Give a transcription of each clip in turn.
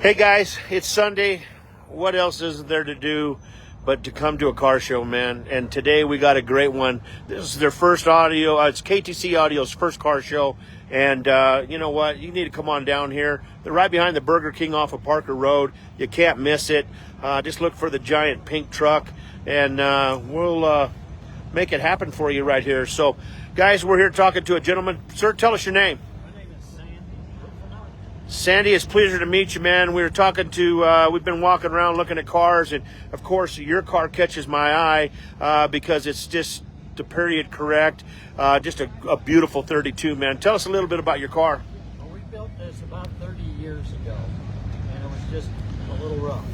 Hey guys, it's Sunday. What else is there to do but to come to a car show, man? And today we got a great one. This is their first audio. It's KTC Audio's first car show. And you know what? You need to come on down here. They're right behind the Burger King off of Parker Road. You can't miss it. Just look for the giant pink truck, and we'll make it happen for you right here. So, guys, we're here talking to a gentleman. Sir, tell us your name. Sandy, it's a pleasure to meet you, man. We were talking to, we've been walking around looking at cars, and of course your car catches my eye because it's just the period correct. Just a beautiful 32, man. Tell us a little bit about your car. Well, we built this about 30 years ago, and it was just a little rough,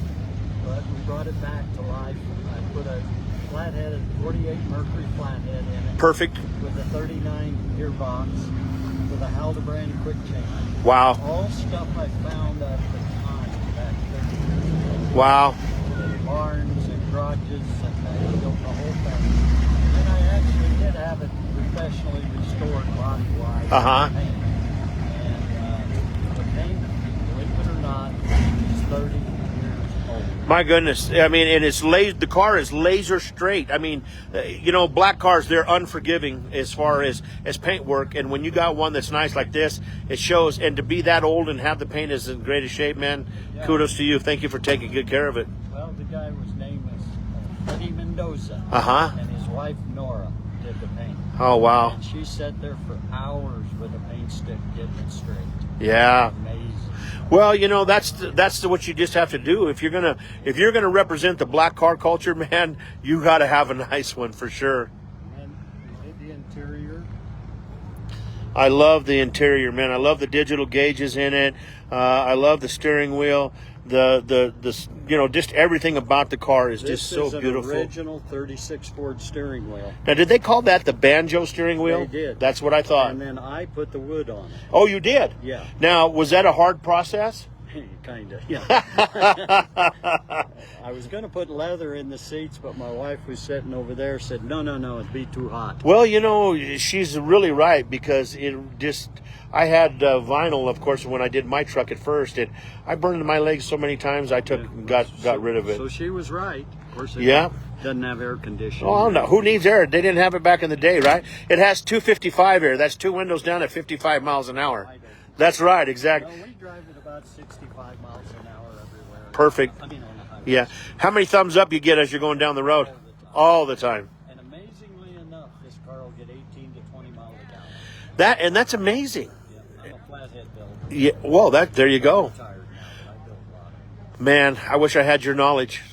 but we brought it back to life. I put a flathead, 48 Mercury flathead in it. Perfect. With a 39 gearbox, with a Haldebrand quick change. Wow. All stuff I found at the time back 30 years ago. Wow. In barns and garages, and I built the whole thing. And I actually did have it professionally restored body-wise. And the paint, believe it or not, is 30 years old. My goodness. I mean, and the car is laser straight. I mean, you know, black cars, they're unforgiving as far as paint work. And when you got one that's nice like this, it shows. And to be that old and have the paint is in greatest shape, man, yeah. Kudos to you. Thank you for taking good care of it. Well, the guy was named Eddie Mendoza. And his wife, Nora, did the paint. Oh, wow. And she sat there for hours with a paint stick getting it straight. Yeah. Amazing. Well, you know, that's what you just have to do. If you're gonna represent the black car culture, man, you got to have a nice one for sure. And we did the interior. I love the interior, man. I love the digital gauges in it. I love the steering wheel. The you know, just everything about the car is just so beautiful. This is an original 36 Ford steering wheel. Now, did they call that the banjo steering wheel? They did. That's what I thought. And then I put the wood on it. Oh, you did? Yeah. Now, was that a hard process? Kind of, yeah. I was going to put leather in the seats, but my wife was sitting over there said, no, it'd be too hot. Well, you know, she's really right, because I had vinyl, of course, when I did my truck at first, and I burned my legs so many times I got rid of it. So she was right. Of course, it doesn't have air conditioning. Oh, no. Who needs air? They didn't have it back in the day, right? It has 255 air. That's two windows down at 55 miles an hour. That's right, exactly. Well, we drive at about 65 miles an hour everywhere. Perfect. I mean, on the highway. Yeah. How many thumbs up you get as you're going down the road? All the time. And amazingly enough, this car will get 18 to 20 miles an hour. That's amazing. Yeah, I'm a flathead builder. Yeah. Well, there you go. I'm retired now, but I build a lot of them. Man, I wish I had your knowledge.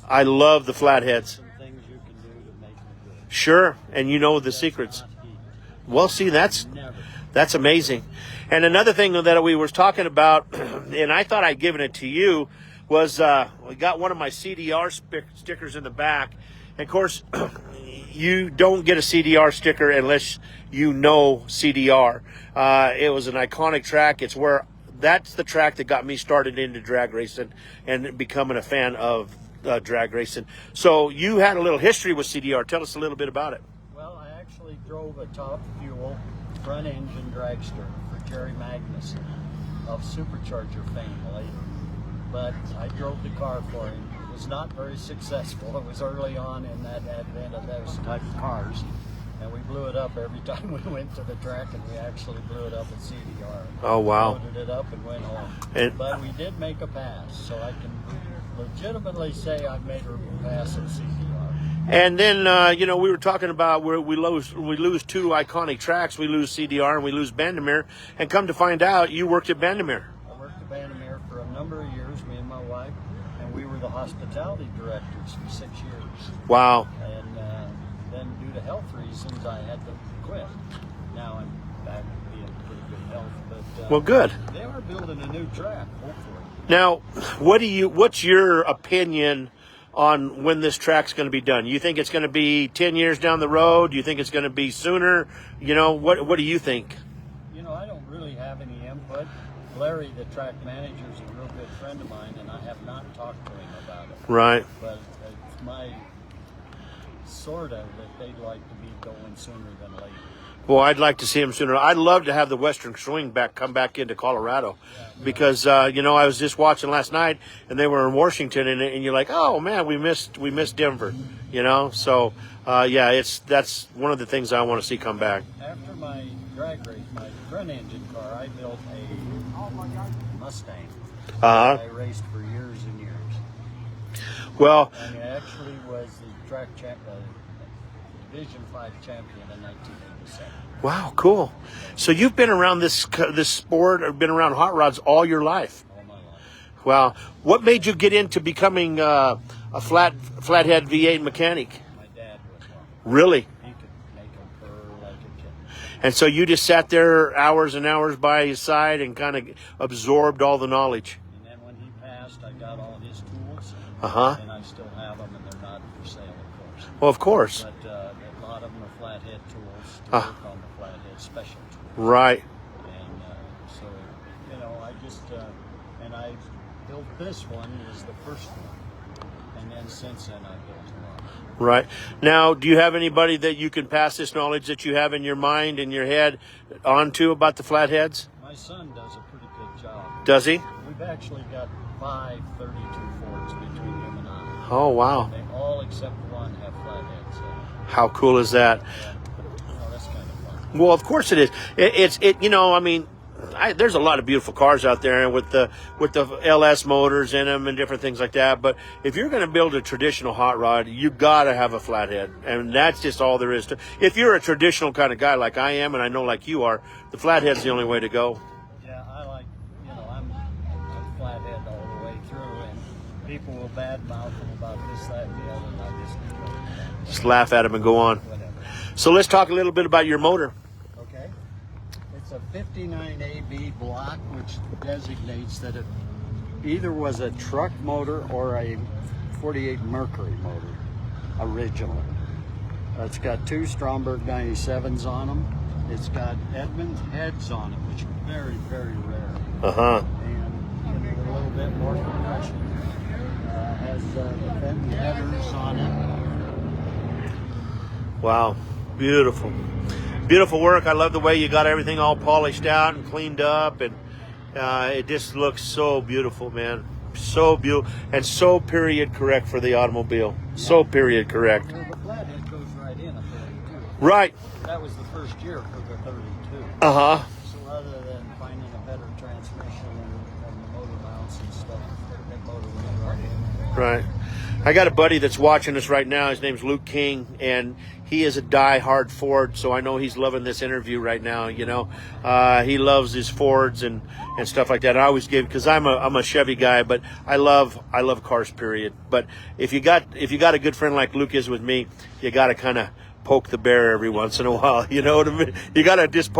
I love the flatheads. Some things you can do to make them good. Sure, and you know the secrets. Well, see, that's amazing. And another thing that we were talking about, and I thought I'd given it to you, was we got one of my CDR stickers in the back. And of course, you don't get a CDR sticker unless you know CDR. It was an iconic track. That's the track that got me started into drag racing and becoming a fan of drag racing. So you had a little history with CDR. Tell us a little bit about it. Well, I actually drove a top fuel front engine dragster for Jerry Magnuson of Supercharger fame later. But I drove the car for him. It was not very successful. It was early on in that advent of those type of cars. And we blew it up every time we went to the track, and we actually blew it up at CDR. Oh, wow. Loaded it up and went home. But we did make a pass, so I can legitimately say I made a pass at CDR. And then, you know, we were talking about where we lose two iconic tracks. We lose CDR and we lose Bandimere. And come to find out, you worked at Bandimere. I worked at Bandimere for a number of years, me and my wife, and we were the hospitality directors for 6 years. Wow. And then due to health reasons, I had to quit. Now I'm back to being pretty good health. But well, good. They are building a new track, hopefully. Now, what's your opinion on when this track's going to be done? You think it's going to be 10 years down the road? Do you think it's going to be sooner? You know, what do you think? You know, I don't really have any input. Larry, the track manager, is a real good friend of mine, and I have not talked to him about it. Right. But it's my sort of that they'd like to be going sooner than later. Well, I'd like to see him sooner. I'd love to have the Western Swing come back into Colorado, because you know, I was just watching last night, and they were in Washington, and you're like, oh man, we missed Denver, you know. So yeah, that's one of the things I want to see come back. After my drag race, my front engine car, I built a Mustang. I raced for years and years. Well, And it actually was the Division 5 champion in 1987. wow, cool. So you've been around this sport, or been around hot rods all your life? All my life. Wow. What made you get into becoming a flathead V8 mechanic? My dad was one. Really? He could make them purr like a kitten. And so you just sat there hours and hours by his side and kind of absorbed all the knowledge. And then when he passed, I got all his tools. Uh-huh. And I still have them, and they're not for sale, of course. Well, of course. But a lot of them are flathead tools to work on the flathead special tools. Right. And so, you know, I just, and I built this one, was the first one. And then since then, I built a lot. Right. Now, do you have anybody that you can pass this knowledge that you have in your mind, in your head, on to about the flatheads? My son does a pretty good job. Does he? We've actually got 5 32 Fords between him and I. Oh, wow. They all except one have flatheads. How cool is that? That's kind of fun. Well, of course it is. It's you know, I mean, there's a lot of beautiful cars out there with the LS motors in them and different things like that. But if you're going to build a traditional hot rod, you got to have a flathead, and that's just all there is to. If you're a traditional kind of guy like I am, and I know like you are, the flathead's the only way to go. Yeah, I like, you know, I'm flathead all the way through, and people will badmouth them about this, that, and the other, and I Just laugh at them and go on. whatever. So let's talk a little bit about your motor. Okay. It's a 59 AB block, which designates that it either was a truck motor or a 48 Mercury motor originally. It's got 2 Stromberg 97s on them. It's got Edmunds heads on it, which are very, very rare. Uh-huh. And give it a little bit more compression. Has the Benton headers on it. Wow. Beautiful. Beautiful work. I love the way you got everything all polished out and cleaned up, and it just looks so beautiful, man. So beautiful, and so period correct for the automobile. So period correct. Well, the flathead goes right in a 32. Right. That was the first year for the 32. Uh-huh. So other than finding a better transmission and the motor mounts and stuff, that motor went right in. Right. I got a buddy that's watching us right now. His name's Luke King, and he is a die-hard Ford, so I know he's loving this interview right now. You know, he loves his Fords and stuff like that. I always give, because I'm a Chevy guy, but I love cars. Period. But if you got a good friend like Luke is with me, you got to kind of poke the bear every once in a while. You know what I mean? You got to just poke.